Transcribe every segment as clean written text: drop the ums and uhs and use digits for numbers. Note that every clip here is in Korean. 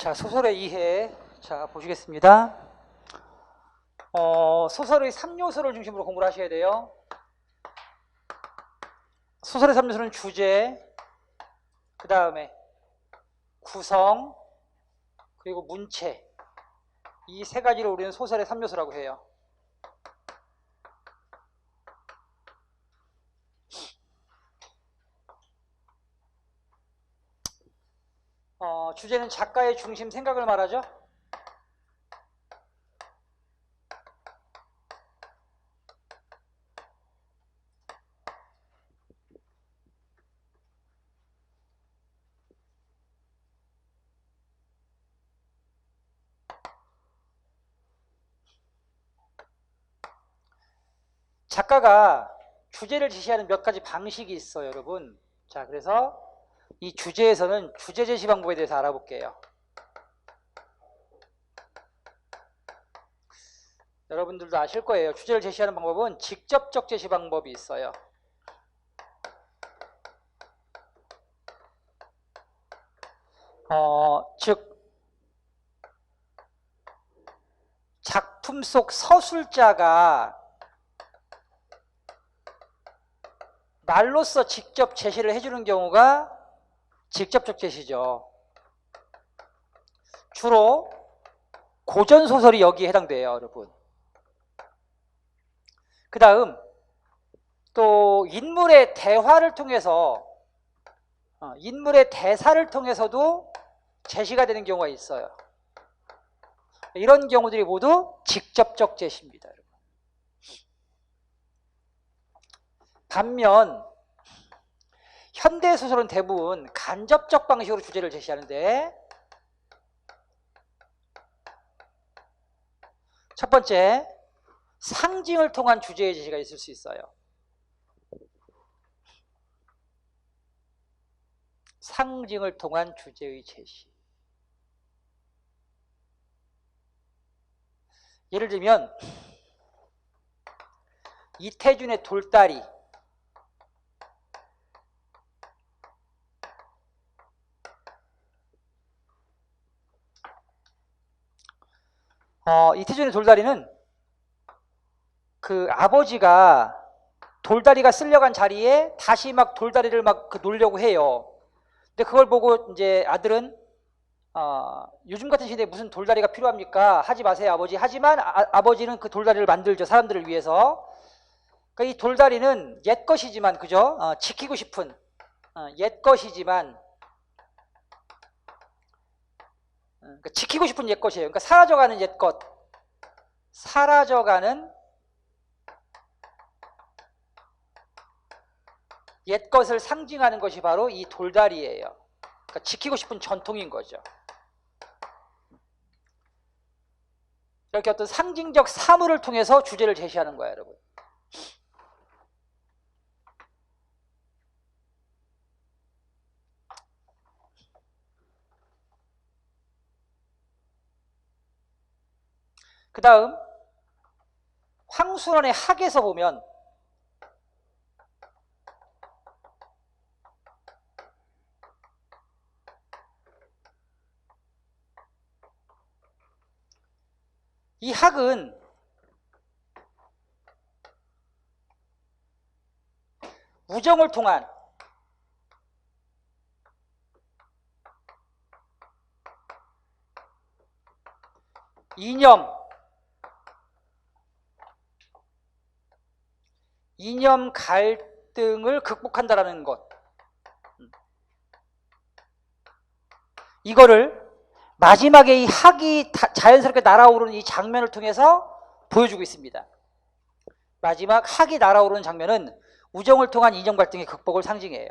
자, 소설의 이해. 자, 보시겠습니다. 소설의 3요소를 중심으로 공부를 하셔야 돼요. 소설의 3요소는 주제, 그 다음에 구성, 그리고 문체. 이 세 가지를 우리는 소설의 3요소라고 해요. 주제는 작가의 중심 생각을 말하죠. 작가가 주제를 제시하는 몇 가지 방식이 있어요, 여러분. 자, 그래서 이 주제에서는 주제 제시 방법에 대해서 알아볼게요. 여러분들도 아실 거예요. 주제를 제시하는 방법은 직접적 제시 방법이 있어요. 즉 작품 속 서술자가 말로써 직접 제시를 해주는 경우가 직접적 제시죠. 주로 고전소설이 여기에 해당돼요, 여러분. 그 다음 또 인물의 대화를 통해서 인물의 대사를 통해서도 제시가 되는 경우가 있어요. 이런 경우들이 모두 직접적 제시입니다, 여러분. 반면 현대소설은 대부분 간접적 방식으로 주제를 제시하는데, 첫 번째, 상징을 통한 주제의 제시가 있을 수 있어요. 상징을 통한 주제의 제시. 예를 들면 이태준의 돌다리, 이태준의 돌다리는 그 아버지가 돌다리가 쓸려간 자리에 다시 막 돌다리를 막 놓으려고 해요. 근데 그걸 보고 이제 아들은 요즘 같은 시대에 무슨 돌다리가 필요합니까? 하지 마세요, 아버지. 하지만 아버지는 그 돌다리를 만들죠, 사람들을 위해서. 그러니까 이 돌다리는 옛 것이지만, 그죠? 지키고 싶은 옛 것이지만, 그러니까 지키고 싶은 옛 것이에요. 그러니까 사라져가는 옛 것, 사라져가는 옛 것을 상징하는 것이 바로 이 돌다리예요. 그러니까 지키고 싶은 전통인 거죠. 이렇게 어떤 상징적 사물을 통해서 주제를 제시하는 거예요, 여러분. 그 다음 황순원의 학에서 보면 이 학은 우정을 통한 이념 갈등을 극복한다라는 것, 이거를 마지막에 이 학이 자연스럽게 날아오르는 이 장면을 통해서 보여주고 있습니다. 마지막 학이 날아오르는 장면은 우정을 통한 이념 갈등의 극복을 상징해요.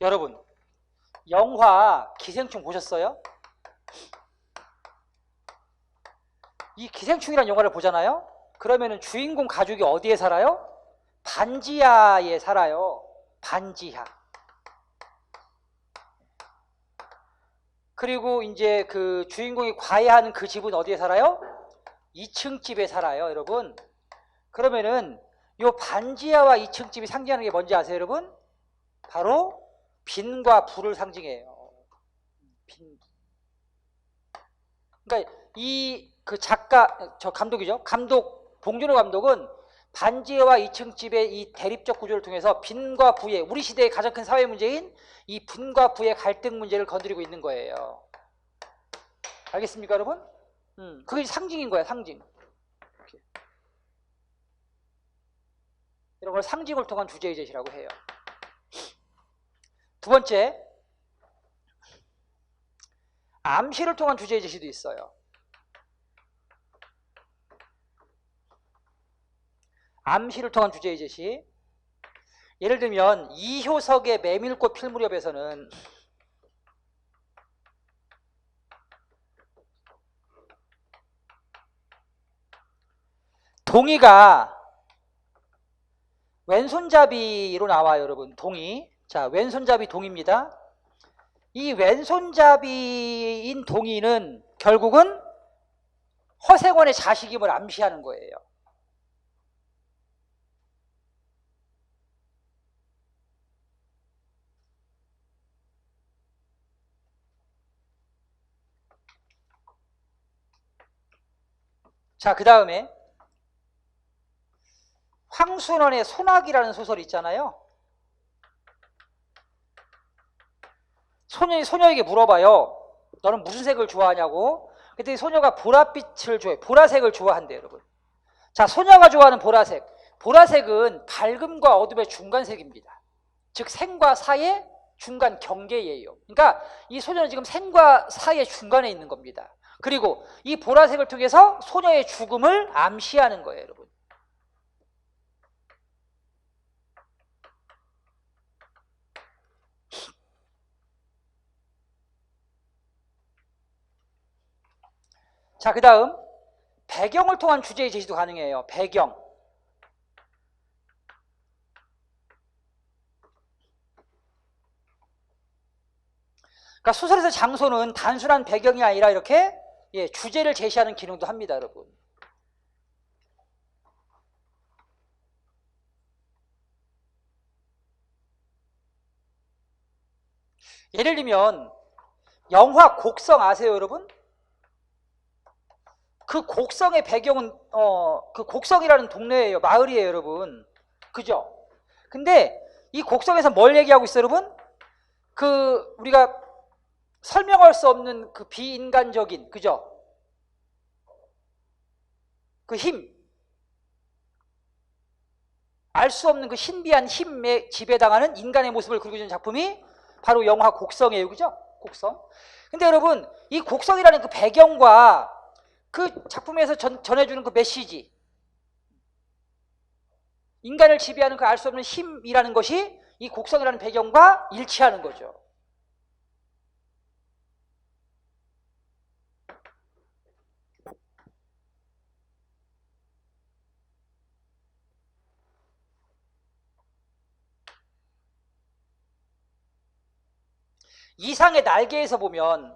여러분, 영화 기생충 보셨어요? 이 기생충이라는 영화를 보잖아요. 그러면은 주인공 가족이 어디에 살아요? 반지하에 살아요. 반지하. 그리고 이제 그 주인공이 과외하는 그 집은 어디에 살아요? 2층 집에 살아요, 여러분. 그러면은 요 반지하와 2층 집이 상징하는 게 뭔지 아세요, 여러분? 바로 빈과 부를 상징해요. 빈. 그러니까 이 그 작가, 저 감독이죠. 감독 봉준호 감독은 반지하와 2층 집의 이 대립적 구조를 통해서 빈과 부의, 우리 시대의 가장 큰 사회 문제인 이 빈과 부의 갈등 문제를 건드리고 있는 거예요. 알겠습니까, 여러분? 그게 상징인 거야, 상징. 이렇게. 이런 걸 상징을 통한 주제의 제시라고 해요. 두 번째, 암시를 통한 주제의 제시도 있어요. 암시를 통한 주제의 제시. 예를 들면 이효석의 메밀꽃 필 무렵에서는 동이가 왼손잡이로 나와요, 여러분. 동이. 자, 왼손잡이 동입니다. 이 왼손잡이인 동이는 결국은 허생원의 자식임을 암시하는 거예요. 자, 그 다음에 황순원의 소나기라는 소설이 있잖아요. 소녀에게 물어봐요. 너는 무슨 색을 좋아하냐고. 그랬더니 소녀가 보랏빛을 좋아해. 보라색을 좋아한대요, 여러분. 자, 소녀가 좋아하는 보라색. 보라색은 밝음과 어둠의 중간색입니다. 즉 생과 사의 중간 경계예요. 그러니까 이 소녀는 지금 생과 사의 중간에 있는 겁니다. 그리고 이 보라색을 통해서 소녀의 죽음을 암시하는 거예요, 여러분. 자, 그 다음 배경을 통한 주제의 제시도 가능해요. 배경. 그러니까 소설에서 장소는 단순한 배경이 아니라 이렇게 주제를 제시하는 기능도 합니다, 여러분. 예를 들면 영화 곡성 아세요, 여러분? 그 곡성의 배경은 그 곡성이라는 동네예요, 마을이에요, 여러분. 그죠? 근데 이 곡성에서 뭘 얘기하고 있어요, 여러분? 그 우리가 설명할 수 없는 그 비인간적인, 그죠? 그 힘, 알 수 없는 그 신비한 힘에 지배당하는 인간의 모습을 그려준 작품이 바로 영화 곡성이에요, 그죠? 곡성. 근데 여러분, 이 곡성이라는 그 배경과 그 작품에서 전해주는 그 메시지, 인간을 지배하는 그 알 수 없는 힘이라는 것이 이 곡성이라는 배경과 일치하는 거죠. 이상의 날개에서 보면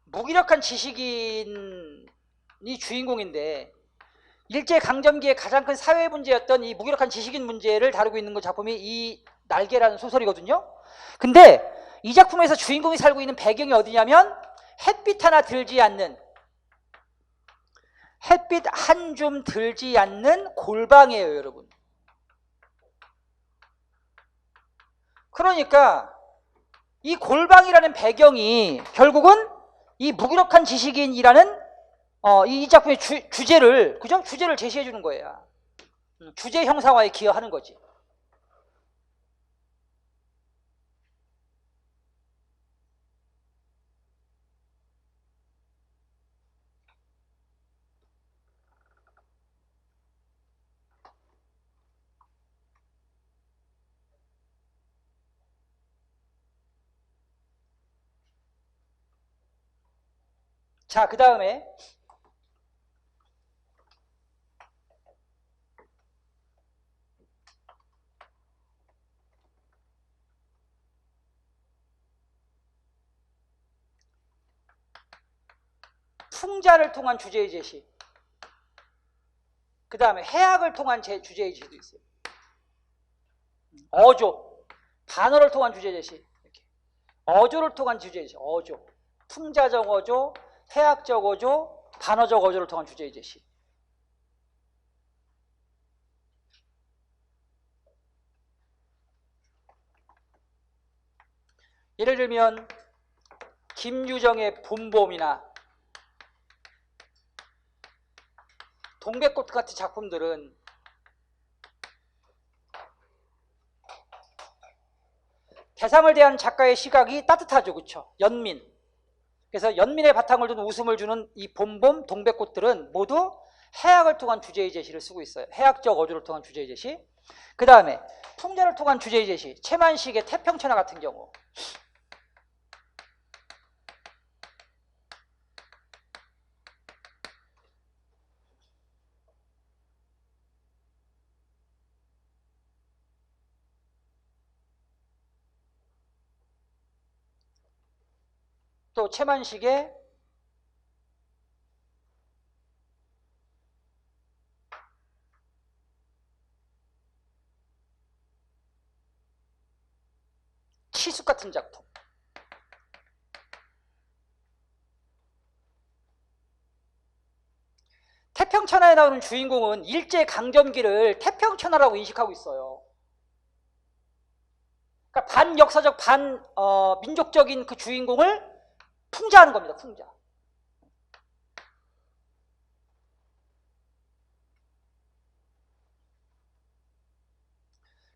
무기력한 지식인이 주인공인데 일제강점기의 가장 큰 사회 문제였던 이 무기력한 지식인 문제를 다루고 있는 그 작품이 이 날개라는 소설이거든요. 근데 이 작품에서 주인공이 살고 있는 배경이 어디냐면 햇빛 하나 들지 않는, 햇빛 한 줌 들지 않는 골방이에요, 여러분. 그러니까 이 골방이라는 배경이 결국은 이 무기력한 지식인이라는 이 작품의 주제를, 그죠? 주제를 제시해 주는 거예요. 주제 형상화에 기여하는 거지. 자, 그 다음에 풍자를 통한 주제의 제시, 그 다음에 해악을 통한 주제의 제시도 있어요. 어조, 반어를 통한 주제 제시, 이렇게. 어조를 통한 주제 제시, 어조, 풍자적 어조, 해악적 어조, 반어적 어조를 통한 주제의 제시. 예를 들면 김유정의 봄봄이나 동백꽃 같은 작품들은 대상을 대한 작가의 시각이 따뜻하죠. 그렇죠? 연민. 그래서 연민의 바탕을 둔 웃음을 주는 이 봄봄, 동백꽃들은 모두 해악을 통한 주제의 제시를 쓰고 있어요. 해악적 어조를 통한 주제의 제시. 그 다음에 풍자를 통한 주제의 제시, 채만식의 태평천하 같은 경우, 또 채만식의 치숙 같은 작품, 태평천하에 나오는 주인공은 일제강점기를 태평천하라고 인식하고 있어요. 그러니까 반역사적, 민족적인 그 주인공을 풍자하는 겁니다. 풍자.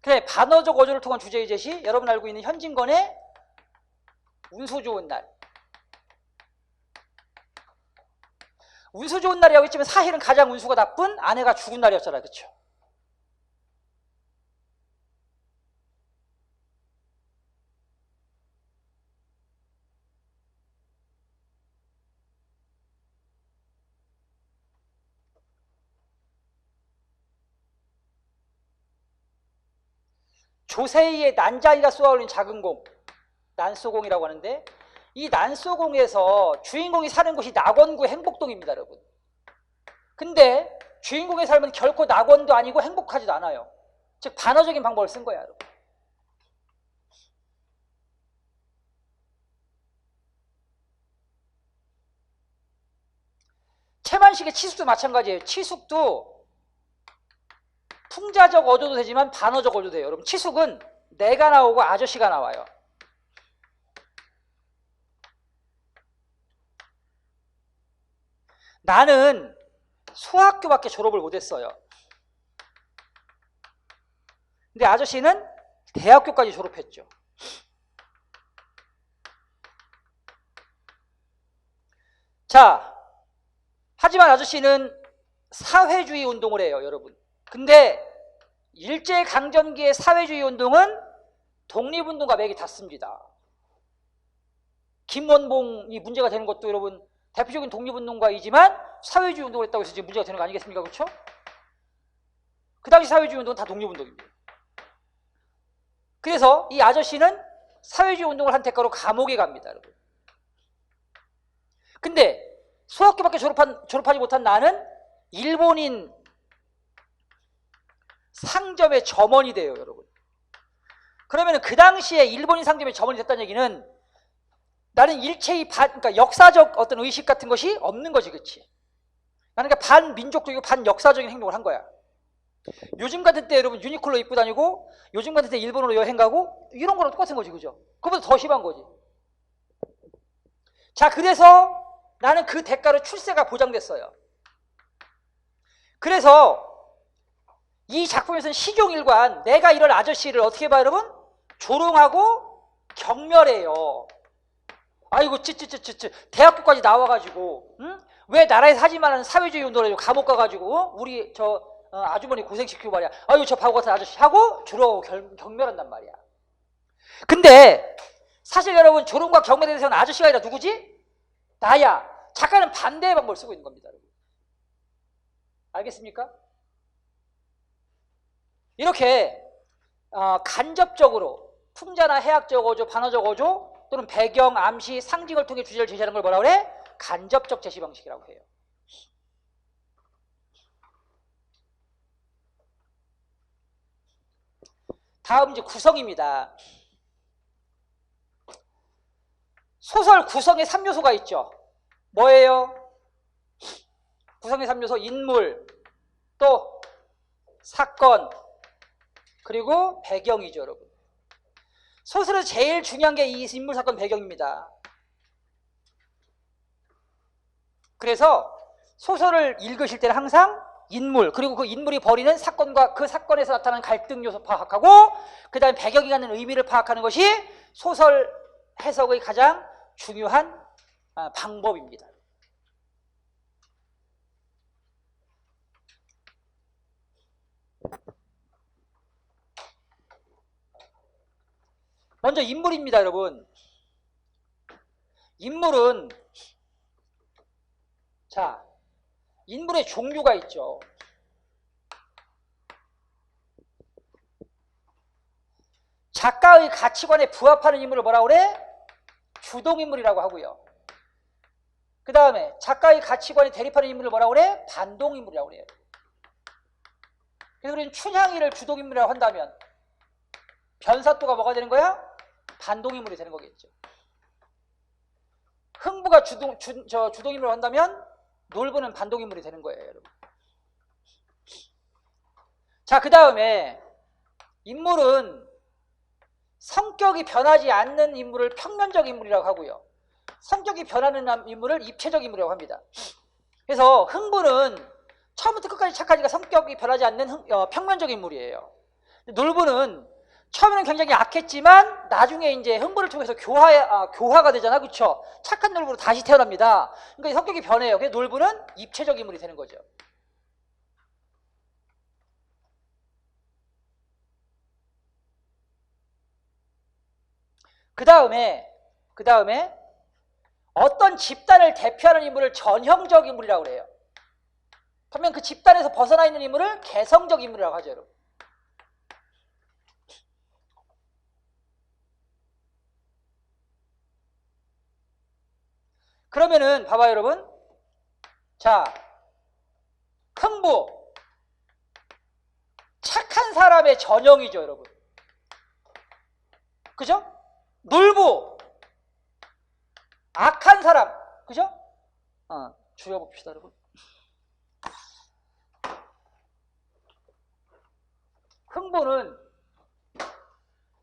그다음에 반어적 어조를 통한 주제의 제시, 여러분 알고 있는 현진건의 운수 좋은 날. 운수 좋은 날이라고 했지만 사실은 가장 운수가 나쁜 아내가 죽은 날이었잖아요. 그렇죠? 조세희의 난장이가 쏘아올린 작은 공, 난쏘공이라고 하는데, 이 난쏘공에서 주인공이 사는 곳이 낙원구 행복동입니다. 여러분. 근데 주인공의 삶은 결코 낙원도 아니고 행복하지도 않아요. 즉 반어적인 방법을 쓴 거야. 여러분. 채만식의 치숙도 마찬가지예요. 치숙도 풍자적 어조도 되지만 반어적 어조도 돼요. 여러분, 치숙은 내가 나오고 아저씨가 나와요. 나는 소학교밖에 졸업을 못했어요. 근데 아저씨는 대학교까지 졸업했죠. 자, 하지만 아저씨는 사회주의 운동을 해요. 여러분. 근데 일제강점기의 사회주의 운동은 독립운동과 맥이 닿습니다. 김원봉이 문제가 되는 것도 여러분 대표적인 독립운동가이지만 사회주의 운동을 했다고 해서 지금 문제가 되는 거 아니겠습니까? 그렇죠? 그 당시 사회주의 운동은 다 독립운동입니다. 그래서 이 아저씨는 사회주의 운동을 한 대가로 감옥에 갑니다. 여러분. 근데 소학교밖에 졸업하지 못한 나는 일본인 상점의 점원이 돼요. 여러분. 그러면 그 당시에 일본인 상점의 점원이 됐다는 얘기는 나는 일체의 그러니까 역사적 어떤 의식 같은 것이 없는 거지. 그렇지? 나는 그러니까 반민족적이고 반역사적인 행동을 한 거야. 요즘 같은 때 여러분 유니클로 입고 다니고 요즘 같은 때 일본으로 여행 가고 이런 거랑 똑같은 거지. 그죠? 그보다 더 심한 거지. 자, 그래서 나는 그 대가로 출세가 보장됐어요. 그래서 이 작품에서는 시종일관 내가 이런 아저씨를 어떻게 봐요, 여러분? 조롱하고 경멸해요. 아이고 찌찌찌찌찌 대학교까지 나와가지고 응? 왜 나라에서 하지만 사회주의 운동을 해서 감옥 가가지고 우리 저 아주머니 고생시키고 말이야. 아유 저 바보 같은 아저씨 하고 조롱하고 경멸한단 말이야. 근데 사실 여러분 조롱과 경멸에 대해서는 아저씨가 아니라 누구지? 나야. 작가는 반대의 방법을 쓰고 있는 겁니다. 알겠습니까? 이렇게 간접적으로 풍자나 해학적 어조, 반어적 어조 또는 배경, 암시, 상징을 통해 주제를 제시하는 걸 뭐라 그래? 간접적 제시 방식이라고 해요. 다음 이제 구성입니다. 소설 구성의 3요소가 있죠. 뭐예요? 구성의 3요소 인물, 또 사건, 그리고 배경이죠, 여러분. 소설에서 제일 중요한 게 이 인물, 사건, 배경입니다. 그래서 소설을 읽으실 때는 항상 인물, 그리고 그 인물이 벌이는 사건과 그 사건에서 나타나는 갈등 요소 파악하고 그 다음에 배경이 갖는 의미를 파악하는 것이 소설 해석의 가장 중요한 방법입니다. 먼저 인물입니다, 여러분. 인물은 자, 인물의 종류가 있죠. 작가의 가치관에 부합하는 인물을 뭐라고 그래? 주동인물이라고 하고요. 그 다음에 작가의 가치관에 대립하는 인물을 뭐라고 그래? 반동인물이라고 그래요. 그래서 우리는 춘향이를 주동인물이라고 한다면 변사또가 뭐가 되는 거야? 반동인물이 되는 거겠죠. 흥부가 주동인물을 한다면 놀부는 반동인물이 되는 거예요, 여러분. 자, 그 다음에 인물은 성격이 변하지 않는 인물을 평면적 인물이라고 하고요. 성격이 변하는 인물을 입체적 인물이라고 합니다. 그래서 흥부는 처음부터 끝까지 착하니까 성격이 변하지 않는 평면적 인물이에요. 놀부는 처음에는 굉장히 약했지만 나중에 이제 흥부를 통해서 교화가 되잖아, 그렇죠? 착한 놀부로 다시 태어납니다. 그러니까 성격이 변해요. 그래서 놀부는 입체적 인물이 되는 거죠. 그 다음에 어떤 집단을 대표하는 인물을 전형적 인물이라고 그래요. 그러면 그 집단에서 벗어나 있는 인물을 개성적 인물이라고 하죠, 여러분. 그러면은 봐봐요, 여러분. 자, 흥부 착한 사람의 전형이죠, 여러분. 그죠? 놀부 악한 사람, 그죠? 줄여봅시다, 여러분. 흥부는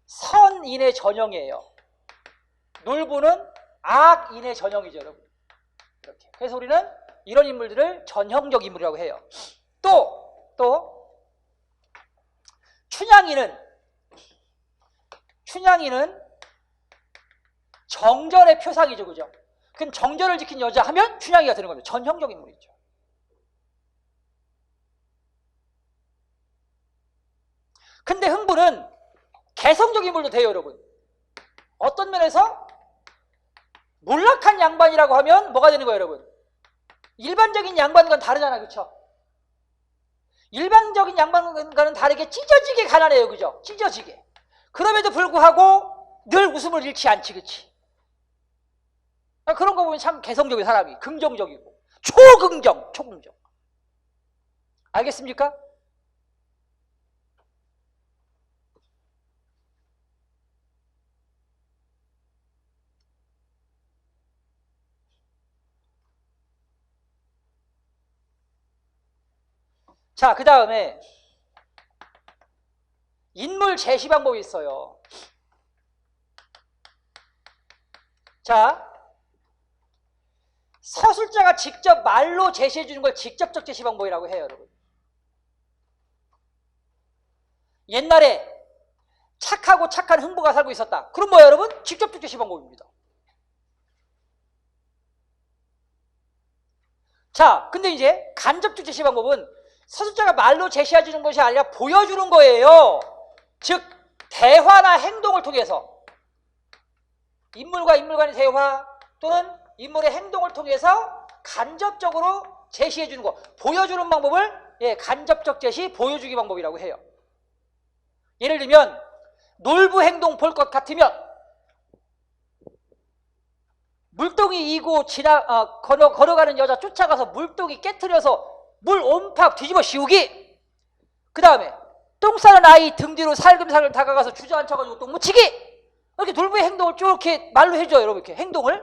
선인의 전형이에요. 놀부는 악인의 전형이죠, 여러분. 이렇게. 그래서 우리는 이런 인물들을 전형적 인물이라고 해요. 또 춘향이는 정절의 표상이죠, 그죠? 그럼 정절을 지킨 여자 하면 춘향이가 되는 겁니다. 전형적 인물이죠. 근데 흥부는 개성적 인물도 돼요, 여러분. 어떤 면에서 몰락한 양반이라고 하면 뭐가 되는 거예요, 여러분? 일반적인 양반과는 다르잖아요, 그렇죠? 일반적인 양반과는 다르게 찢어지게 가난해요, 그죠? 찢어지게. 그럼에도 불구하고 늘 웃음을 잃지 않지, 그치? 그런 거 보면 참 개성적인 사람이 긍정적이고 초긍정. 알겠습니까? 자, 그 다음에 인물 제시 방법이 있어요. 자, 서술자가 직접 말로 제시해 주는 걸 직접적 제시 방법이라고 해요, 여러분. 옛날에 착하고 착한 흥부가 살고 있었다. 그럼 뭐예요, 여러분? 직접적 제시 방법입니다. 자, 근데 이제 간접적 제시 방법은 서술자가 말로 제시해 주는 것이 아니라 보여주는 거예요. 즉 대화나 행동을 통해서 인물과 인물 간의 대화 또는 인물의 행동을 통해서 간접적으로 제시해 주는 거, 보여주는 방법을 간접적 제시, 보여주기 방법이라고 해요. 예를 들면 놀부 행동 볼 것 같으면 물동이 이고 걸어가는 여자 쫓아가서 물동이 깨트려서 물 온팍 뒤집어 씌우기. 그 다음에 똥 싸는 아이 등 뒤로 살금살금 다가가서 주저앉혀가지고 똥 묻히기. 이렇게 놀부의 행동을 쭉 이렇게 말로 해줘요, 여러분. 이렇게 행동을.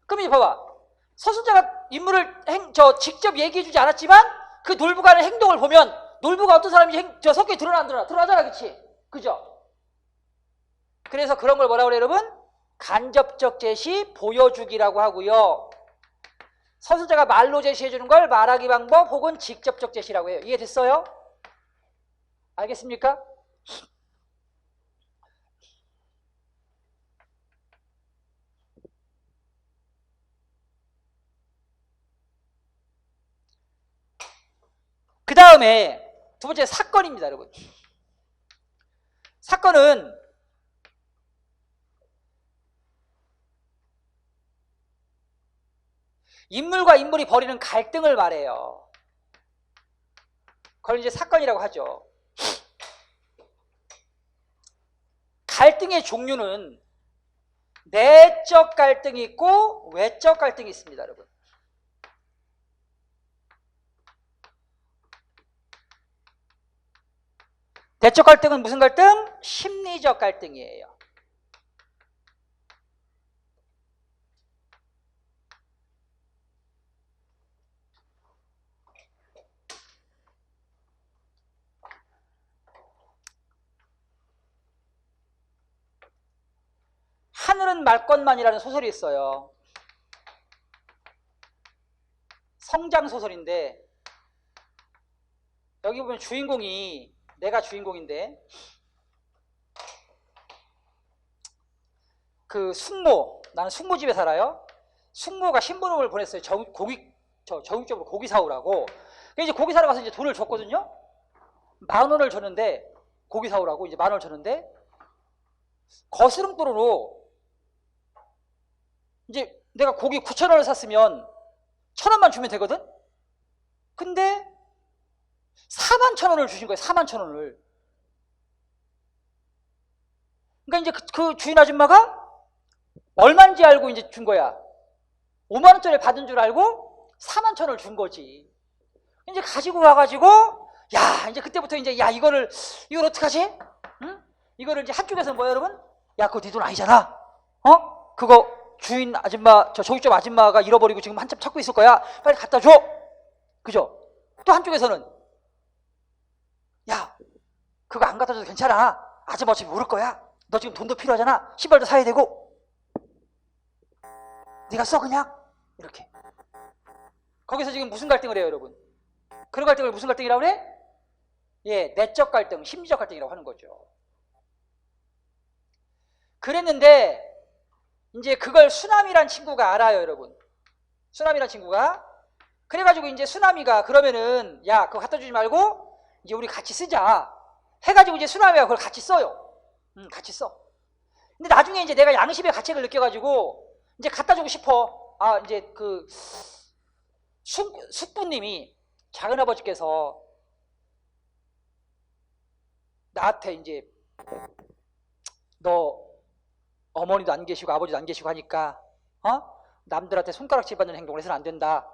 그럼 이제 봐봐. 서술자가 인물을 직접 얘기해주지 않았지만 그 놀부가 하는 행동을 보면 놀부가 어떤 사람인지 성격이 드러나 안 드러나? 드러나잖아, 그치? 그죠? 그래서 그런 걸 뭐라고 그래요, 여러분? 간접적 제시, 보여주기라고 하고요. 서술자가 말로 제시해주는 걸 말하기 방법 혹은 직접적 제시라고 해요. 이해됐어요? 알겠습니까? 그 다음에 두 번째 사건입니다, 여러분. 사건은 인물과 인물이 벌이는 갈등을 말해요. 그걸 이제 사건이라고 하죠. 갈등의 종류는 내적 갈등이 있고 외적 갈등이 있습니다, 여러분. 내적 갈등은 무슨 갈등? 심리적 갈등이에요. 하늘은 말 것만이라는 소설이 있어요. 성장 소설인데 여기 보면 주인공이, 내가 주인공인데 그 숙모, 나는 숙모집에 살아요. 숙모가 신부름을 보냈어요. 정육점으로 고기 사오라고. 이제 고기 사러 가서 이제 돈을 줬거든요. 10,000원을 줬는데, 고기 사오라고 이제 10,000원을 줬는데 거스름돈으로 이제 내가 고기 9,000원을 샀으면 1,000원만 주면 되거든? 근데 41,000원을 주신 거예요. 41,000원을. 그러니까 이제 그 주인 아줌마가 얼마인지 알고 이제 준 거야. 50,000원짜리 받은 줄 알고 41,000원을 준 거지. 이제 가지고 와가지고, 야, 이제 그때부터 이제, 야, 이걸 어떡하지? 응? 이거를 이제 한쪽에서 뭐야, 여러분? 야, 그거 네 돈 아니잖아. 그거 주인 아줌마, 저기점 아줌마가 잃어버리고 지금 한참 찾고 있을 거야. 빨리 갖다 줘. 그죠? 또 한쪽에서는, 야, 그거 안 갖다 줘도 괜찮아. 아줌마 어차피 모를 거야. 너 지금 돈도 필요하잖아. 신발도 사야 되고. 네가 써 그냥. 이렇게. 거기서 지금 무슨 갈등을 해요, 여러분? 그런 갈등을 무슨 갈등이라고 그래? 예, 내적 갈등, 심리적 갈등이라고 하는 거죠. 그랬는데 이제 그걸 수남이란 친구가 알아요, 여러분. 수남이란 친구가. 그래가지고 이제 수남이가 그러면은, 야, 그거 갖다 주지 말고 이제 우리 같이 쓰자 해가지고 이제 수남이가 그걸 같이 써요. 같이 써. 근데 나중에 이제 내가 양심의 가책을 느껴가지고 이제 갖다 주고 싶어. 아, 이제 그 숙부님이, 작은아버지께서 나한테 이제 너 어머니도 안 계시고 아버지도 안 계시고 하니까 남들한테 손가락질 받는 행동을 해서는 안 된다.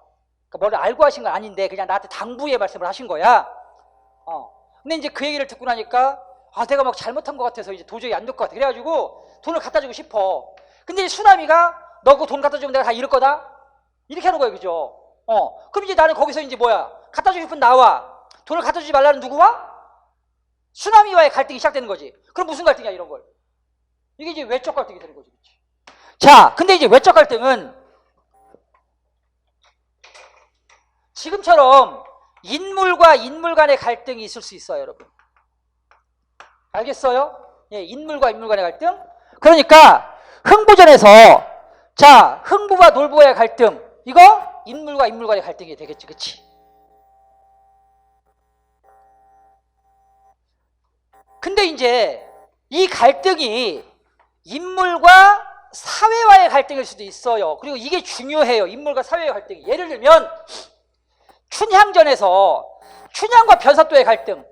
그러니까 뭘 알고 하신 건 아닌데 그냥 나한테 당부의 말씀을 하신 거야. 근데 이제 그 얘기를 듣고 나니까 아, 내가 막 잘못한 것 같아서 이제 도저히 안 될 것 같아. 그래가지고 돈을 갖다 주고 싶어. 근데 수남이가 너 그 돈 갖다 주면 내가 다 잃을 거다? 이렇게 하는 거예요, 그죠? 그럼 이제 나는 거기서 이제 뭐야? 갖다 주고 싶은 나와 돈을 갖다 주지 말라는 누구와? 수남이와의 갈등이 시작되는 거지. 그럼 무슨 갈등이야, 이런 걸? 이게 이제 외적 갈등이 되는 거지. 그치? 자, 근데 이제 외적 갈등은 지금처럼 인물과 인물 간의 갈등이 있을 수 있어요, 여러분. 알겠어요? 예, 인물과 인물 간의 갈등. 그러니까 흥부전에서 자, 흥부와 놀부와의 갈등, 이거 인물과 인물 간의 갈등이 되겠지, 그치? 근데 이제 이 갈등이 인물과 사회와의 갈등 갈등일 수도 있어요. 그리고 이게 중요해요. 인물과 사회의 갈등이. 예를 들면 춘향전에서 춘향과 변사또의 갈등,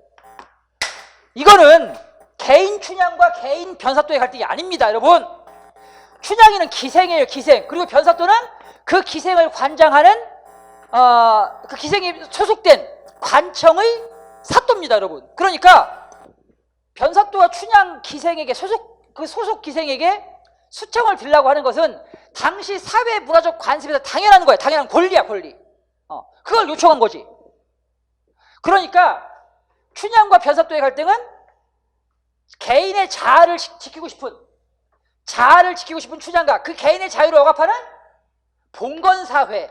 이거는 개인 춘향과 개인 변사또의 갈등이 아닙니다. 여러분, 춘향이는 기생이에요. 기생. 그리고 변사또는 그 기생을 관장하는 그 기생이 소속된 관청의 사또입니다. 여러분, 그러니까 변사또와 춘향 기생에게 소속 기생에게 수청을 빌라고 하는 것은 당시 사회 문화적 관습에서 당연한 거예요. 당연한 권리야, 권리. 그걸 요청한 거지. 그러니까 춘향과 변사또의 갈등은 개인의 자아를 지키고 싶은 춘향과 그 개인의 자유를 억압하는 봉건사회,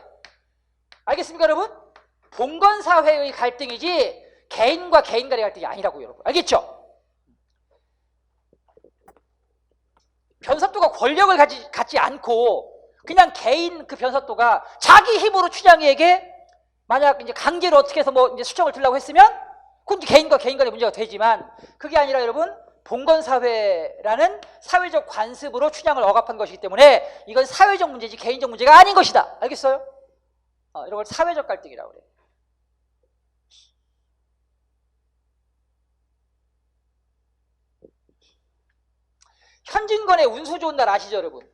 알겠습니까 여러분? 봉건사회의 갈등이지 개인과 개인 간의 갈등이 아니라고요, 여러분. 알겠죠? 변사또가 권력을 갖지 않고 그냥 개인 그 변사또가 자기 힘으로 춘향이에게 만약 이제 강제로 어떻게 해서 뭐 이제 수청을 들라고 했으면 그건 개인과 개인 간의 문제가 되지만, 그게 아니라 여러분, 봉건사회라는 사회적 관습으로 춘향을 억압한 것이기 때문에 이건 사회적 문제지 개인적 문제가 아닌 것이다. 알겠어요? 이런 걸 사회적 갈등이라고 그래요. 현진건의 운수 좋은 날 아시죠, 여러분?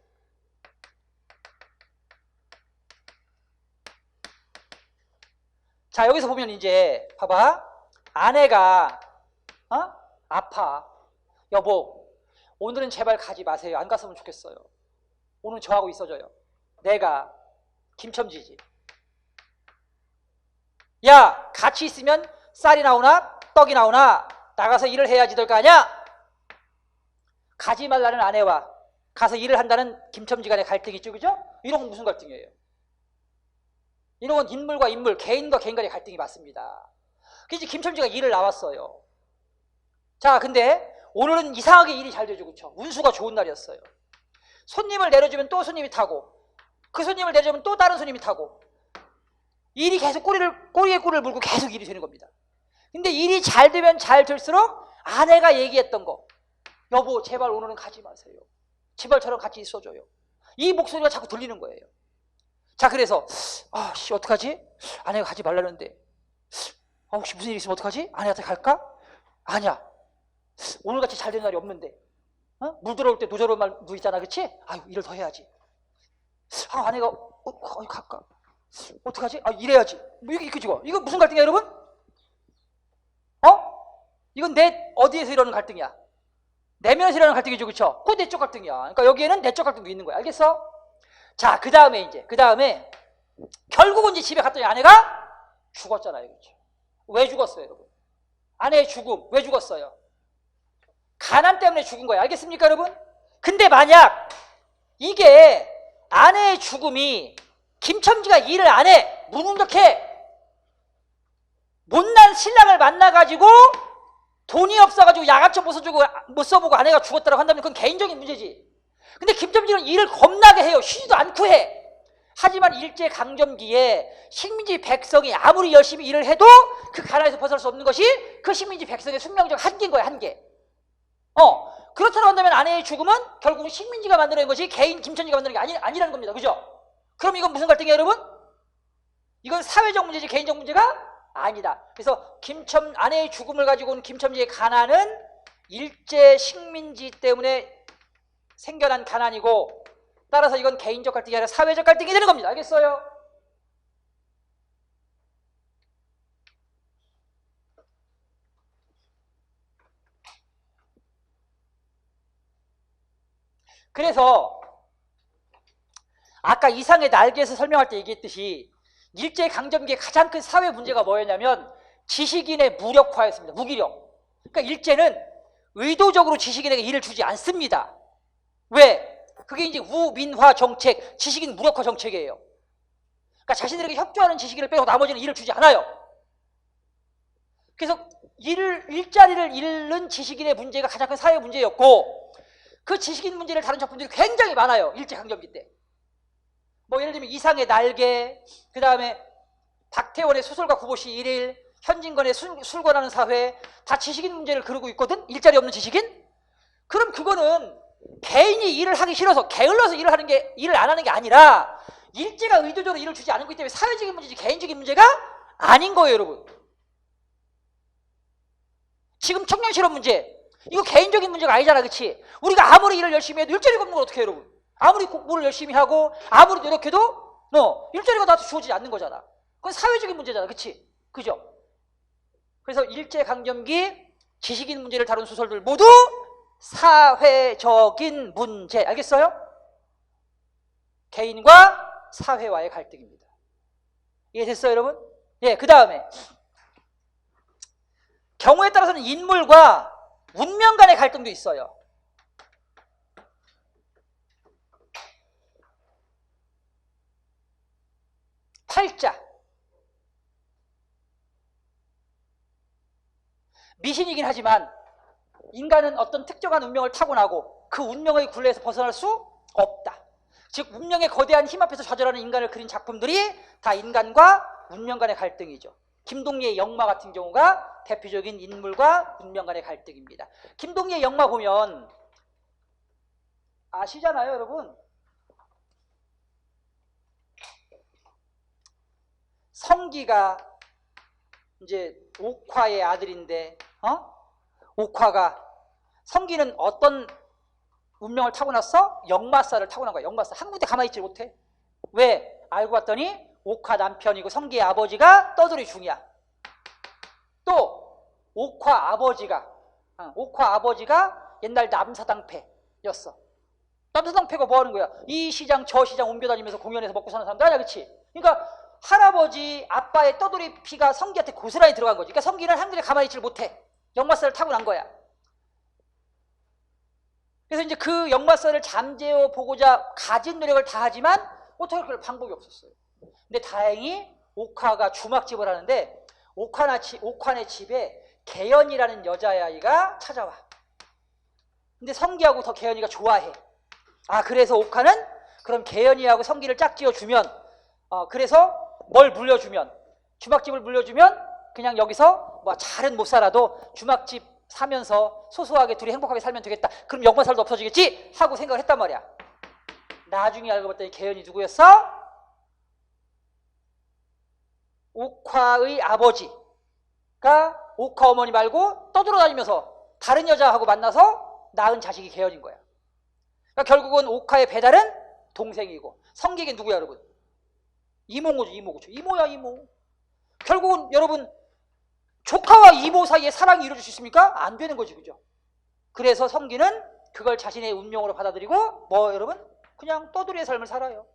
자, 여기서 보면 이제 봐봐. 아내가 아파. 여보, 오늘은 제발 가지 마세요. 안 갔으면 좋겠어요. 오늘 저하고 있어줘요. 내가 김첨지지. 야, 같이 있으면 쌀이 나오나 떡이 나오나 나가서 일을 해야지 될 거 아니야? 가지 말라는 아내와 가서 일을 한다는 김첨지 간의 갈등이 있죠, 그죠? 이런 건 무슨 갈등이에요? 이런 건 인물과 인물, 개인과 개인 간의 갈등이 맞습니다. 그래서 김첨지가 일을 나왔어요. 자, 근데 오늘은 이상하게 일이 잘 되죠, 그렇죠? 운수가 좋은 날이었어요. 손님을 내려주면 또 손님이 타고, 그 손님을 내려주면 또 다른 손님이 타고, 일이 계속 꼬리에 꼬리를 물고 계속 일이 되는 겁니다. 근데 일이 잘 되면 잘 될수록 아내가 얘기했던 거, 여보 제발 오늘은 가지 마세요. 제발 저랑 같이 있어줘요. 이 목소리가 자꾸 들리는 거예요. 자, 그래서 어떡하지? 아내가 가지 말라는데 혹시 무슨 일 있으면 어떡하지? 아내한테 갈까? 아니야, 오늘같이 잘 되는 날이 없는데. 물 들어올 때 노저로 물 있잖아, 그치? 아유, 일을 더 해야지. 아내가 갈까? 어떡하지? 일해야지. 뭐 이게 지금 이거 무슨 갈등이야, 여러분? 이건 내 어디에서 이러는 갈등이야? 내면에서 일어나는 갈등이죠, 그렇죠? 그 내적 갈등이야. 그러니까 여기에는 내적 갈등도 있는 거야. 알겠어? 자, 그 다음에 결국은 이제 집에 갔더니 아내가 죽었잖아요, 그렇죠? 왜 죽었어요, 여러분? 아내의 죽음 왜 죽었어요? 가난 때문에 죽은 거예요. 알겠습니까, 여러분? 근데 만약 이게 아내의 죽음이 김첨지가 일을 안 해, 무능력해, 못난 신랑을 만나가지고 돈이 없어가지고 야간점 못 써보고 아내가 죽었다고 한다면 그건 개인적인 문제지. 근데 김첨지는 일을 겁나게 해요. 쉬지도 않고 해. 하지만 일제강점기에 식민지 백성이 아무리 열심히 일을 해도 그 가난에서 벗어날 수 없는 것이 그 식민지 백성의 숙명적 한계인 거야, 한계. 그렇다고 한다면 아내의 죽음은 결국은 식민지가 만들어낸 것이 개인 김첨지가 만드는 게 아니라는 겁니다. 그죠? 그럼 이건 무슨 갈등이에요, 여러분? 이건 사회적 문제지 개인적 문제가 아니다. 그래서 아내의 죽음을 가지고 온 김첨지의 가난은 일제 식민지 때문에 생겨난 가난이고, 따라서 이건 개인적 갈등이 아니라 사회적 갈등이 되는 겁니다. 알겠어요? 그래서 아까 이상의 날개에서 설명할 때 얘기했듯이 일제강점기의 가장 큰 사회 문제가 뭐였냐면 지식인의 무력화였습니다. 무기력. 그러니까 일제는 의도적으로 지식인에게 일을 주지 않습니다. 왜? 그게 이제 우민화 정책, 지식인 무력화 정책이에요. 그러니까 자신들에게 협조하는 지식인을 빼고 나머지는 일을 주지 않아요. 그래서 일자리를 잃는 지식인의 문제가 가장 큰 사회 문제였고, 그 지식인 문제를 다룬 작품들이 굉장히 많아요. 일제강점기 때. 뭐 예를 들면 이상의 날개, 그 다음에 박태원의 소설가 구보시 1일, 현진건의 술관하는 사회, 다 지식인 문제를 그리고 있거든? 일자리 없는 지식인? 그럼 그거는 개인이 일을 하기 싫어서 게을러서 일을 안 하는 게 아니라 일제가 의도적으로 일을 주지 않은 거기 때문에 사회적인 문제지 개인적인 문제가 아닌 거예요, 여러분. 지금 청년 실업 문제, 이거 개인적인 문제가 아니잖아, 그치? 우리가 아무리 일을 열심히 해도 일자리가 없는 걸 어떻게 해요, 여러분? 아무리 공부를 열심히 하고 아무리 노력해도 일자리가 나한테 주어지지 않는 거잖아. 그건 사회적인 문제잖아, 그치? 그죠? 그래서 일제강점기 지식인 문제를 다룬 소설들 모두 사회적인 문제, 알겠어요? 개인과 사회와의 갈등입니다. 이해됐어요, 여러분? 예, 그 다음에 경우에 따라서는 인물과 운명 간의 갈등도 있어요. 팔자. 미신이긴 하지만 인간은 어떤 특정한 운명을 타고나고 그 운명의 굴레에서 벗어날 수 없다. 즉 운명의 거대한 힘 앞에서 좌절하는 인간을 그린 작품들이 다 인간과 운명 간의 갈등이죠. 김동리의 영마 같은 경우가 대표적인 인물과 운명 간의 갈등입니다. 김동리의 영마 보면 아시잖아요, 여러분. 성기가 이제 옥화의 아들인데, 옥화가, 성기는 어떤 운명을 타고났어? 역마살을 타고난 거야. 역마살. 한 군데 가만히 있지 못해. 왜? 알고 봤더니 옥화 남편이고 성기의 아버지가 떠돌이 중이야. 또 옥화 아버지가 옛날 남사당패였어. 남사당패가 뭐 하는 거야? 이 시장 저 시장 옮겨다니면서 공연해서 먹고 사는 사람들 아니야, 그치? 그러니까 할아버지 아빠의 떠돌이 피가 성기한테 고스란히 들어간 거지. 그러니까 성기는 한 군데 가만히 있지 못해. 역마살을 타고난 거야. 그래서 이제 그 역마살을 잠재워 보고자 가진 노력을 다 하지만 어떻게 그럴 방법이 없었어요. 근데 다행히 옥화가 주막집을 하는데 옥화네 집에 개연이라는 여자아이가 찾아와. 근데 성기하고 더 개연이가 좋아해. 그래서 옥화는 그럼 개연이하고 성기를 짝지어주면 그래서 뭘 물려주면, 주막집을 물려주면 그냥 여기서 뭐 잘은 못 살아도 주막집 사면서 소소하게 둘이 행복하게 살면 되겠다. 그럼 역마살도 없어지겠지? 하고 생각을 했단 말이야. 나중에 알고 봤더니 개연이 누구였어? 옥화의 아버지가 옥화 어머니 말고 떠돌아다니면서 다른 여자하고 만나서 낳은 자식이 개연인 거야. 그러니까 결국은 옥화의 배달은 동생이고 성기에게 누구야, 여러분? 이모고죠, 이모고죠. 이모야, 이모. 결국은 여러분 조카와 이모 사이에 사랑이 이루어질 수 있습니까? 안 되는 거지, 그죠? 그래서 성기는 그걸 자신의 운명으로 받아들이고 여러분? 그냥 떠돌이의 삶을 살아요.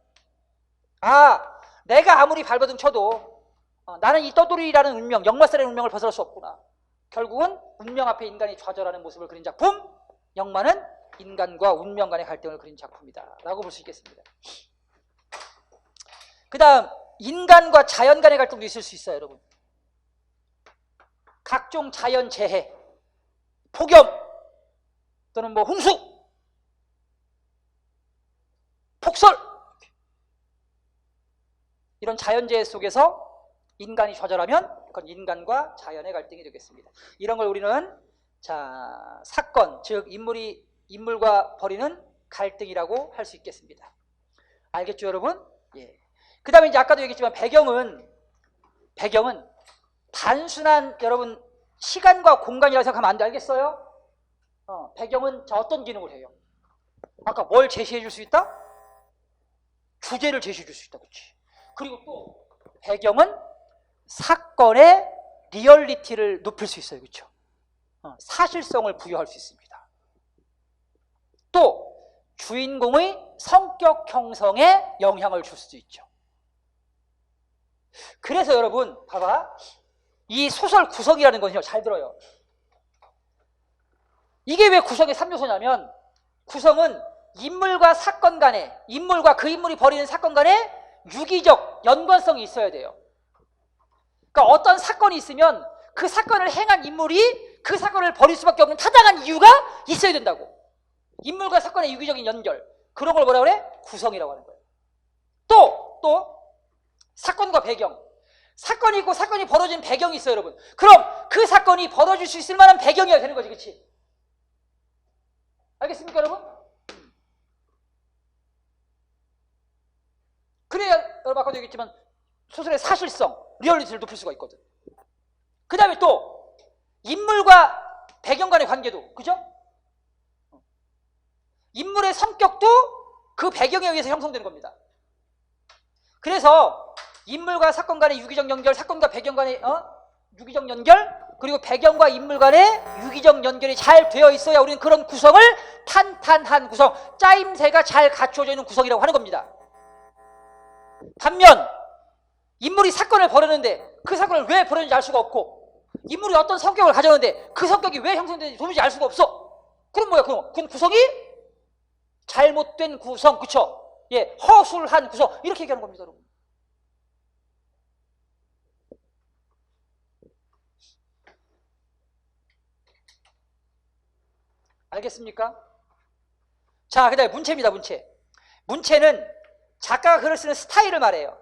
내가 아무리 발버둥 쳐도 나는 이 떠돌이라는 운명, 역마살의 운명을 벗어날 수 없구나. 결국은 운명 앞에 인간이 좌절하는 모습을 그린 작품, 역마는 인간과 운명 간의 갈등을 그린 작품이다 라고 볼 수 있겠습니다. 그 다음 인간과 자연 간의 갈등도 있을 수 있어요, 여러분. 각종 자연재해, 폭염 또는 홍수, 폭설, 이런 자연재해 속에서 인간이 좌절하면 그건 인간과 자연의 갈등이 되겠습니다. 이런 걸 우리는 사건, 즉 인물과 벌이는 갈등이라고 할 수 있겠습니다. 알겠죠, 여러분? 예. 그 다음에 이제 아까도 얘기했지만 배경은 단순한 여러분 시간과 공간이라고 생각하면 안 돼. 알겠어요? 배경은 어떤 기능을 해요? 아까 뭘 제시해 줄 수 있다? 주제를 제시해 줄 수 있다. 그렇지? 그리고 또 배경은 사건의 리얼리티를 높일 수 있어요. 그렇죠? 사실성을 부여할 수 있습니다. 또 주인공의 성격 형성에 영향을 줄 수도 있죠. 그래서 여러분 봐봐, 이 소설 구성이라는 건요, 잘 들어요. 이게 왜 구성의 3요소냐면 구성은 인물과 사건 간에, 인물과 그 인물이 벌이는 사건 간에 유기적 연관성이 있어야 돼요. 그러니까 어떤 사건이 있으면 그 사건을 행한 인물이 그 사건을 벌일 수밖에 없는 타당한 이유가 있어야 된다고. 인물과 사건의 유기적인 연결, 그런 걸 뭐라 그래? 구성이라고 하는 거예요. 또 사건과 배경, 사건이 있고 사건이 벌어진 배경이 있어요, 여러분. 그럼 그 사건이 벌어질 수 있을 만한 배경이어야 되는 거지, 그렇지? 알겠습니까, 여러분? 여러분 아까도 얘기했지만 소설의 사실성, 리얼리티를 높일 수가 있거든. 그 다음에 또 인물과 배경 간의 관계도, 그죠? 인물의 성격도 그 배경에 의해서 형성되는 겁니다. 그래서 인물과 사건 간의 유기적 연결, 사건과 배경 간의 유기적 연결, 그리고 배경과 인물 간의 유기적 연결이 잘 되어 있어야 우리는 그런 구성을 탄탄한 구성, 짜임새가 잘 갖추어져 있는 구성이라고 하는 겁니다. 반면 인물이 사건을 벌였는데 그 사건을 왜 벌였는지 알 수가 없고, 인물이 어떤 성격을 가졌는데 그 성격이 왜 형성되는지 도무지 알 수가 없어. 그럼 뭐야? 그건 구성이 잘못된 구성, 그쵸? 예, 허술한 구성, 이렇게 얘기하는 겁니다, 여러분. 알겠습니까? 자, 그 다음에 문체입니다, 문체. 문체는 작가가 글을 쓰는 스타일을 말해요.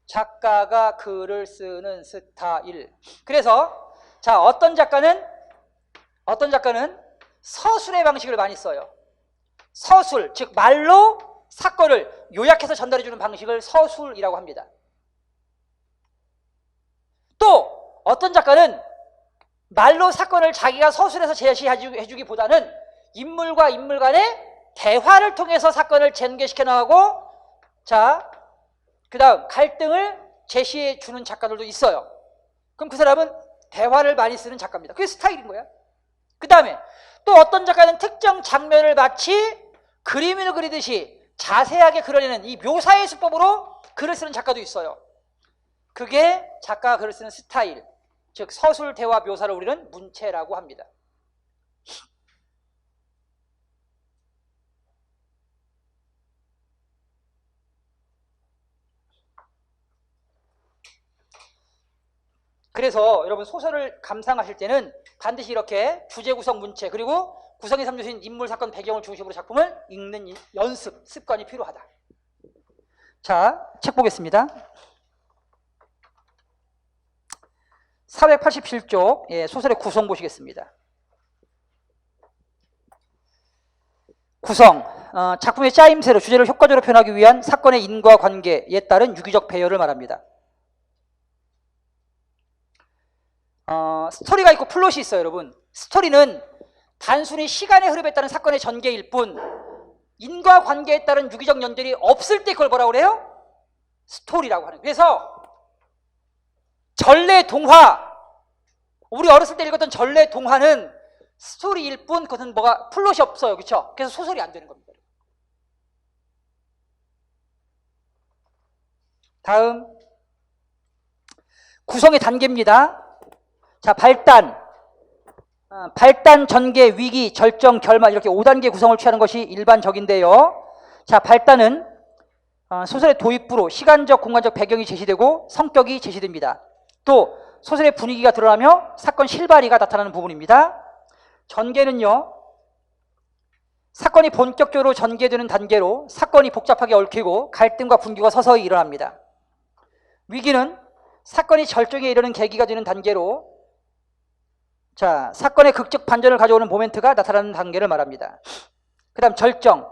작가가 글을 쓰는 스타일. 그래서 자, 어떤 작가는 서술의 방식을 많이 써요. 서술, 즉 말로 사건을 요약해서 전달해주는 방식을 서술이라고 합니다. 또 어떤 작가는 말로 사건을 자기가 서술해서 제시해주기보다는 인물과 인물 간의 대화를 통해서 사건을 전개시켜 나가고, 자, 그 다음 갈등을 제시해 주는 작가들도 있어요. 그럼 그 사람은 대화를 많이 쓰는 작가입니다. 그게 스타일인 거야. 그 다음에 또 어떤 작가는 특정 장면을 마치 그림을 그리듯이 자세하게 그려내는 이 묘사의 수법으로 글을 쓰는 작가도 있어요. 그게 작가가 글을 쓰는 스타일, 즉 서술, 대화, 묘사를 우리는 문체라고 합니다. 그래서 여러분 소설을 감상하실 때는 반드시 이렇게 주제 구성 문체, 그리고 구성의 3요소인 인물, 사건, 배경을 중심으로 작품을 읽는 연습, 습관이 필요하다. 자, 책 보겠습니다. 487쪽, 예, 소설의 구성 보시겠습니다. 구성, 작품의 짜임새로 주제를 효과적으로 표현하기 위한 사건의 인과관계에 따른 유기적 배열을 말합니다. 스토리가 있고 플롯이 있어요, 여러분. 스토리는 단순히 시간의 흐름에 따른 사건의 전개일 뿐, 인과관계에 따른 유기적 연결이 없을 때 그걸 뭐라고 그래요? 스토리라고 하는 거예요. 그래서 전래 동화, 우리 어렸을 때 읽었던 전래 동화는 스토리일 뿐 그것은 뭐가 플롯이 없어요, 그렇죠? 그래서 소설이 안 되는 겁니다. 다음 구성의 단계입니다. 자, 발단, 전개, 위기, 절정, 결말, 이렇게 5단계 구성을 취하는 것이 일반적인데요. 자, 발단은 소설의 도입부로 시간적, 공간적 배경이 제시되고 성격이 제시됩니다. 또 소설의 분위기가 드러나며 사건 실발이가 나타나는 부분입니다. 전개는요, 사건이 본격적으로 전개되는 단계로 사건이 복잡하게 얽히고 갈등과 분규가 서서히 일어납니다. 위기는 사건이 절정에 이르는 계기가 되는 단계로, 자, 사건의 극적 반전을 가져오는 모멘트가 나타나는 단계를 말합니다. 그 다음 절정,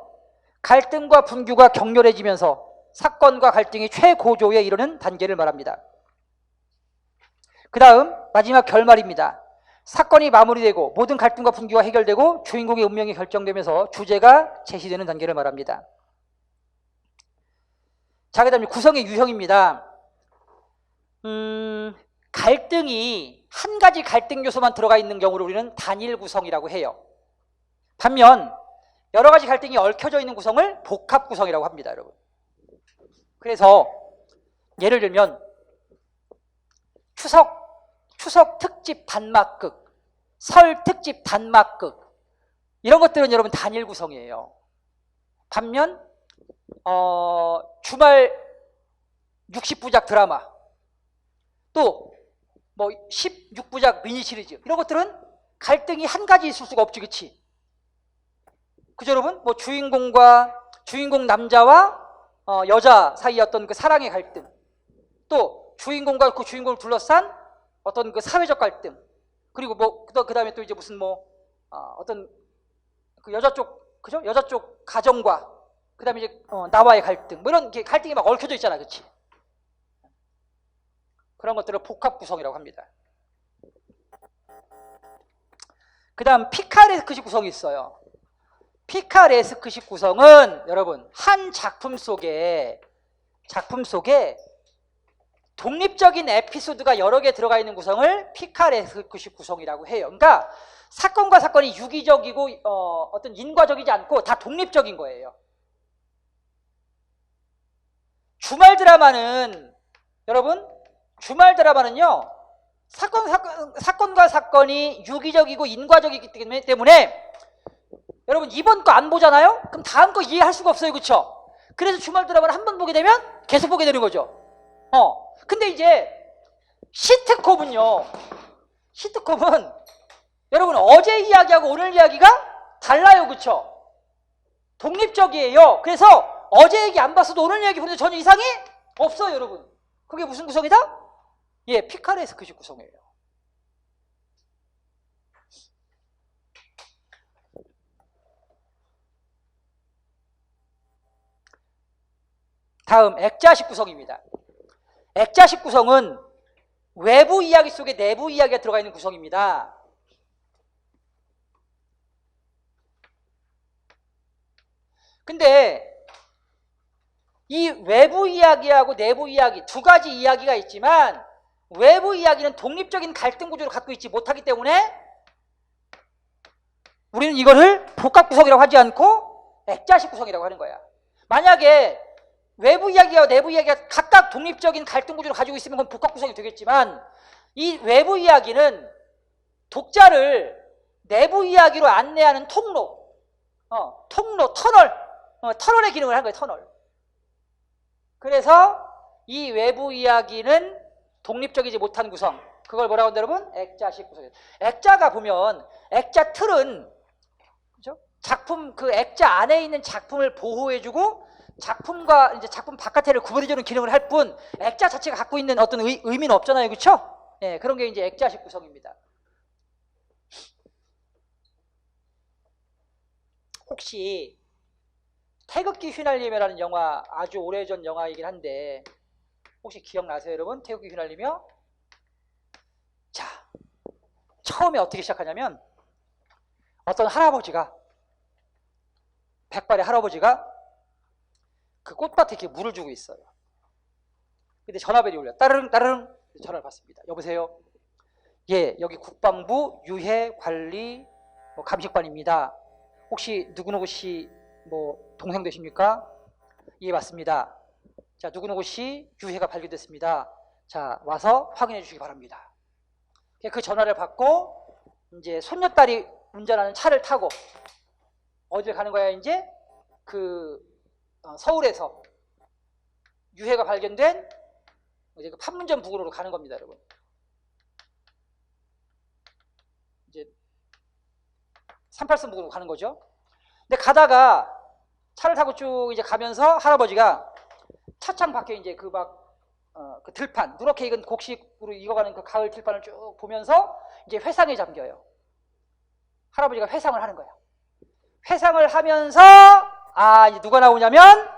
갈등과 분규가 격렬해지면서 사건과 갈등이 최고조에 이르는 단계를 말합니다. 그 다음 마지막 결말입니다. 사건이 마무리되고 모든 갈등과 분규가 해결되고 주인공의 운명이 결정되면서 주제가 제시되는 단계를 말합니다. 자, 그 다음에 구성의 유형입니다. 갈등이 한 가지 갈등 요소만 들어가 있는 경우를 우리는 단일 구성이라고 해요. 반면 여러 가지 갈등이 얽혀져 있는 구성을 복합 구성이라고 합니다, 여러분. 그래서 예를 들면 추석 특집 단막극, 설 특집 단막극, 이런 것들은 여러분 단일 구성이에요. 반면 주말 60부작 드라마, 또 뭐 16부작 미니 시리즈, 이런 것들은 갈등이 한 가지 있을 수가 없지, 그치? 그죠, 여러분? 뭐 주인공 남자와 여자 사이의 어떤 그 사랑의 갈등, 또 주인공과 그 주인공을 둘러싼 어떤 그 사회적 갈등, 그리고 뭐 그 다음에 또 이제 무슨 뭐 어떤 그 여자 쪽, 그죠? 여자 쪽 가정과 그 다음에 이제 나와의 갈등, 뭐 이런 갈등이 막 얽혀져 있잖아, 그치? 그런 것들을 복합 구성이라고 합니다. 그 다음 피카레스크식 구성이 있어요. 피카레스크식 구성은 여러분 한 작품 속에 독립적인 에피소드가 여러 개 들어가 있는 구성을 피카레스크식 구성이라고 해요. 그러니까 사건과 사건이 유기적이고 어떤 인과적이지 않고 다 독립적인 거예요. 주말 드라마는 여러분 주말 드라마는요 사건과 사건이 유기적이고 인과적이기 때문에 여러분 이번 거 안 보잖아요? 그럼 다음 거 이해할 수가 없어요, 그렇죠? 그래서 주말 드라마를 한 번 보게 되면 계속 보게 되는 거죠. 근데 이제 시트콤은 여러분 어제 이야기하고 오늘 이야기가 달라요, 그렇죠? 독립적이에요. 그래서 어제 얘기 안 봤어도 오늘 얘기 보는데 전혀 이상이 없어요, 여러분. 그게 무슨 구성이다? 예, 피카레스크식 구성이에요. 다음 액자식 구성입니다. 액자식 구성은 외부 이야기 속에 내부 이야기가 들어가 있는 구성입니다. 근데 이 외부 이야기하고 내부 이야기 두 가지 이야기가 있지만 외부 이야기는 독립적인 갈등 구조를 갖고 있지 못하기 때문에 우리는 이거를 복합 구성이라고 하지 않고 액자식 구성이라고 하는 거야. 만약에 외부 이야기와 내부 이야기가 각각 독립적인 갈등 구조를 가지고 있으면 그건 복합 구성이 되겠지만 이 외부 이야기는 독자를 내부 이야기로 안내하는 통로, 터널의 기능을 한 거예요, 터널. 그래서 이 외부 이야기는 독립적이지 못한 구성, 그걸 뭐라고 한다 여러분? 액자식 구성이에요. 액자가 보면 액자 틀은 그죠? 작품 그 액자 안에 있는 작품을 보호해주고 작품과 이제 작품 바깥에를 구분해주는 기능을 할 뿐 액자 자체가 갖고 있는 어떤 의미는 없잖아요, 그렇죠? 예, 그런 게 이제 액자식 구성입니다. 혹시 태극기 휘날리며라는 영화 아주 오래전 영화이긴 한데 혹시 기억나세요, 여러분? 태극기 휘날리며. 자, 처음에 어떻게 시작하냐면 어떤 할아버지가 백발의 할아버지가 그 꽃밭에 이렇게 물을 주고 있어요. 근데 전화벨이 울려요. 따르릉 따르릉. 전화를 받습니다. 여보세요? 예, 여기 국방부 유해관리 감식반입니다. 혹시 누구누구 씨 뭐 동생 되십니까? 예, 맞습니다. 자, 누구누구 씨 유해가 발견됐습니다. 자, 와서 확인해 주시기 바랍니다. 그 전화를 받고 이제 손녀딸이 운전하는 차를 타고 어딜 가는 거야? 이제 그 서울에서 유해가 발견된 이제 그 판문점 부근으로 가는 겁니다, 여러분. 이제 38선 부근으로 가는 거죠. 근데 가다가 차를 타고 쭉 이제 가면서 할아버지가 차창 밖에 이제 그 그 들판, 누렇게 익은 곡식으로 익어가는 그 가을 들판을 쭉 보면서 이제 회상에 잠겨요. 할아버지가 회상을 하는 거야. 회상을 하면서 이제 누가 나오냐면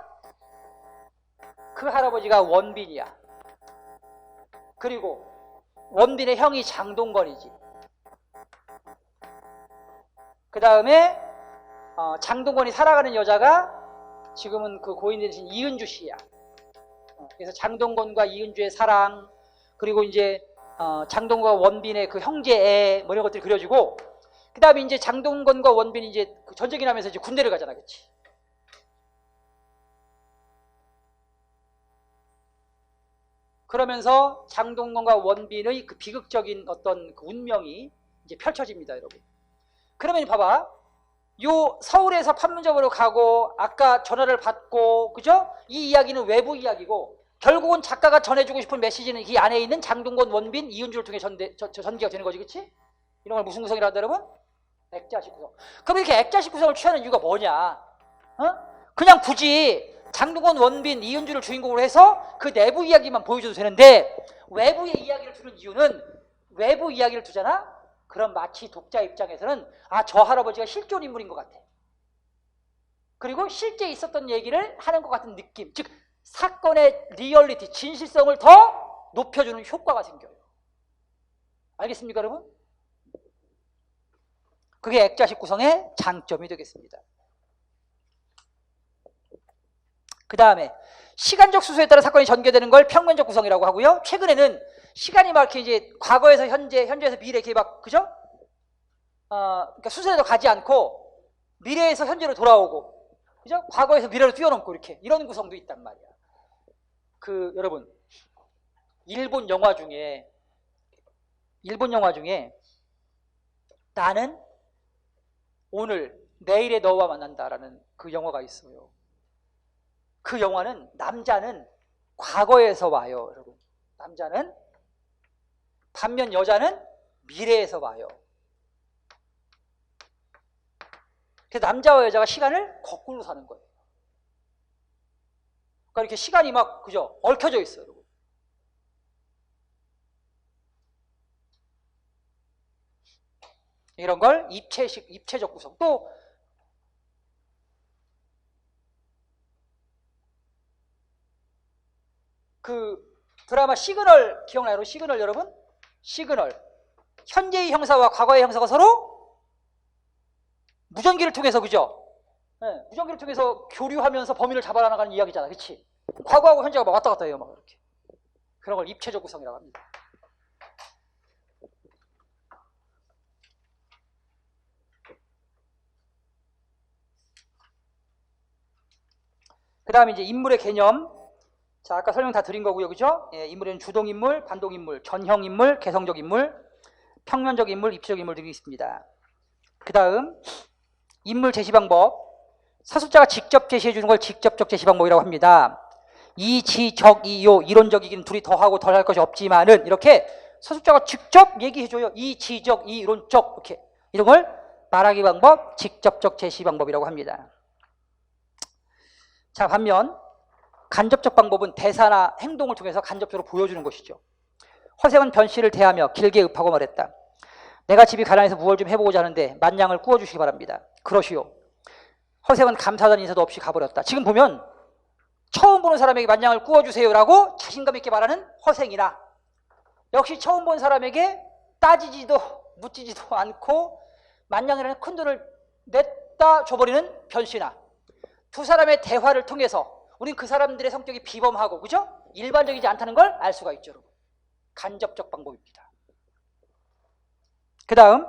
그 할아버지가 원빈이야. 그리고 원빈의 형이 장동건이지. 그 다음에 장동건이 살아가는 여자가 지금은 그 고인 되신 이은주 씨야. 그래서 장동건과 이은주의 사랑, 그리고 이제 장동건과 원빈의 그 형제애 뭐 이런 것들이 그려지고, 그 다음에 이제 장동건과 원빈이 이제 그 전쟁이 나면서 이제 군대를 가잖아, 그렇지? 그러면서 장동건과 원빈의 그 비극적인 어떤 그 운명이 이제 펼쳐집니다, 여러분. 그러면 봐봐, 요 서울에서 판문점으로 가고 아까 전화를 받고, 그죠? 이 이야기는 외부 이야기고 결국은 작가가 전해주고 싶은 메시지는 이 안에 있는 장동건, 원빈, 이은주를 통해 전개가 되는 거지, 그렇지? 이런 걸 무슨 구성이라고 한다, 여러분? 액자식 구성. 그럼 이렇게 액자식 구성을 취하는 이유가 뭐냐? 그냥 굳이 장동건, 원빈, 이은주를 주인공으로 해서 그 내부 이야기만 보여줘도 되는데 외부의 이야기를 두는 이유는, 외부 이야기를 두잖아? 그럼 마치 독자 입장에서는 저 할아버지가 실존 인물인 것 같아. 그리고 실제 있었던 얘기를 하는 것 같은 느낌, 즉 사건의 리얼리티, 진실성을 더 높여주는 효과가 생겨요. 알겠습니까, 여러분? 그게 액자식 구성의 장점이 되겠습니다. 그 다음에 시간적 수소에 따라 사건이 전개되는 걸 평면적 구성이라고 하고요. 최근에는 시간이 막 이렇게 이제 과거에서 현재, 현재에서 미래 이렇게 막, 그죠? 그러니까 수선에도 가지 않고 미래에서 현재로 돌아오고, 그죠? 과거에서 미래로 뛰어넘고 이렇게 이런 구성도 있단 말이야. 여러분, 일본 영화 중에 나는 오늘 내일의 너와 만난다라는 그 영화가 있어요. 그 영화는 남자는 과거에서 와요, 여러분. 남자는. 반면 여자는 미래에서 와요. 그래서 남자와 여자가 시간을 거꾸로 사는 거예요. 그러니까 이렇게 시간이 막, 그죠? 얽혀져 있어요, 여러분. 이런 걸 입체적 구성. 또 그 드라마 시그널 기억나요? 시그널 여러분? 시그널. 현재의 형사와 과거의 형사가 서로 무전기를 통해서, 그죠? 네, 무전기를 통해서 교류하면서 범인을 잡아나가는 이야기잖아, 그렇지? 과거하고 현재가 막 왔다 갔다 해요, 막 이렇게. 그런 걸 입체적 구성이라고 합니다. 그 다음에 이제 인물의 개념. 자, 아까 설명 다 드린 거고요, 그죠? 예, 인물에는 주동인물, 반동인물, 전형인물, 개성적 인물, 평면적 인물, 입체적 인물 등이 있습니다. 그 다음 인물 제시 방법. 서술자가 직접 제시해 주는 걸 직접적 제시 방법이라고 합니다. 이, 지, 적, 이, 요, 이론적이긴 둘이 더하고 덜할 것이 없지만은 이렇게 서술자가 직접 얘기해 줘요. 이, 지, 적, 이, 이론적, 이렇게. 이런 걸 말하기 방법, 직접적 제시 방법이라고 합니다. 자, 반면 간접적 방법은 대사나 행동을 통해서 간접적으로 보여주는 것이죠. 허생은 변 씨를 대하며 길게 읍하고 말했다. 내가 집이 가난해서 무얼 좀 해보고자 하는데 만냥을 구워주시기 바랍니다. 그러시오. 허생은 감사하다는 인사도 없이 가버렸다. 지금 보면 처음 보는 사람에게 만냥을 구워주세요라고 자신감 있게 말하는 허생이나, 역시 처음 본 사람에게 따지지도 묻지지도 않고 만냥이라는 큰 돈을 냈다 줘버리는 변 씨나, 두 사람의 대화를 통해서 우린 그 사람들의 성격이 비범하고, 그죠? 일반적이지 않다는 걸 알 수가 있죠, 여러분. 간접적 방법입니다. 그 다음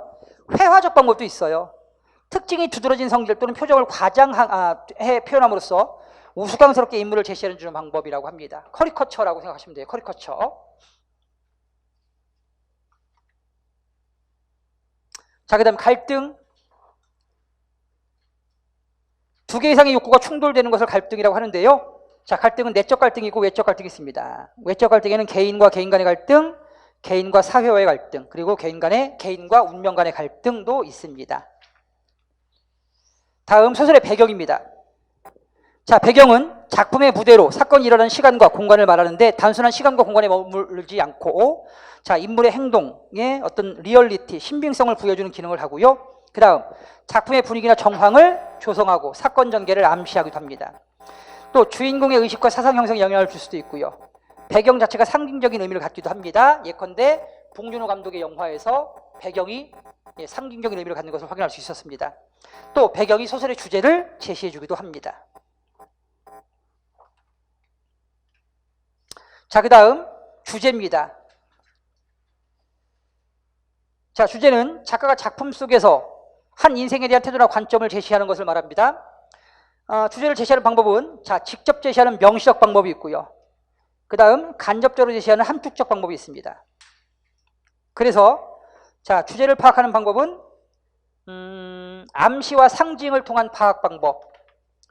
회화적 방법도 있어요. 특징이 두드러진 성질 또는 표정을 과장해 표현함으로써 우스꽝스럽게 인물을 제시해 주는 방법이라고 합니다. 커리커처라고 생각하시면 돼요. 커리커처. 자, 그 다음 갈등. 두 개 이상의 욕구가 충돌되는 것을 갈등이라고 하는데요. 자, 갈등은 내적 갈등이고 외적 갈등이 있습니다. 외적 갈등에는 개인과 개인 간의 갈등, 개인과 사회와의 갈등, 그리고 개인과 운명 간의 갈등도 있습니다. 다음 소설의 배경입니다. 자, 배경은 작품의 부대로 사건이 일어나는 시간과 공간을 말하는데 단순한 시간과 공간에 머물지 않고, 자, 인물의 행동에 어떤 리얼리티, 신빙성을 부여주는 기능을 하고요. 그 다음 작품의 분위기나 정황을 조성하고 사건 전개를 암시하기도 합니다. 또 주인공의 의식과 사상 형성에 영향을 줄 수도 있고요. 배경 자체가 상징적인 의미를 갖기도 합니다. 예컨대 봉준호 감독의 영화에서 배경이 상징적인 의미를 갖는 것을 확인할 수 있었습니다. 또 배경이 소설의 주제를 제시해 주기도 합니다. 자, 그 다음 주제입니다. 자, 주제는 작가가 작품 속에서 한 인생에 대한 태도나 관점을 제시하는 것을 말합니다. 주제를 제시하는 방법은, 자, 직접 제시하는 명시적 방법이 있고요. 그 다음 간접적으로 제시하는 함축적 방법이 있습니다. 그래서 자, 주제를 파악하는 방법은 암시와 상징을 통한 파악 방법,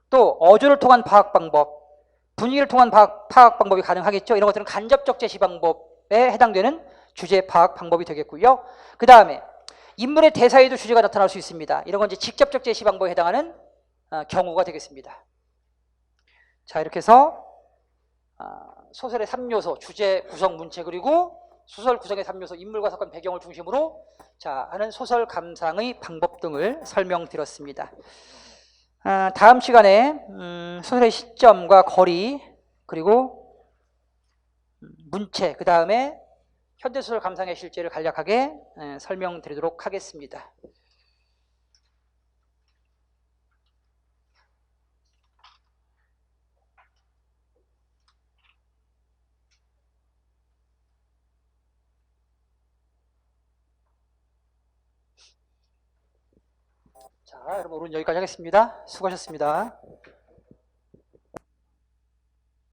또 어조를 통한 파악 방법, 분위기를 통한 파악 방법이 가능하겠죠. 이런 것들은 간접적 제시 방법에 해당되는 주제 파악 방법이 되겠고요. 그 다음에 인물의 대사에도 주제가 나타날 수 있습니다. 이런 건 이제 직접적 제시 방법에 해당하는 경우가 되겠습니다. 자, 이렇게 해서 소설의 3요소, 주제, 구성, 문체, 그리고 소설 구성의 3요소, 인물과 사건, 배경을 중심으로 자 하는 소설 감상의 방법 등을 설명드렸습니다. 다음 시간에 소설의 시점과 거리, 그리고 문체, 그 다음에 현대소설 감상의 실제를 간략하게 설명드리도록 하겠습니다. 자, 여러분 오늘 여기까지 하겠습니다. 수고하셨습니다.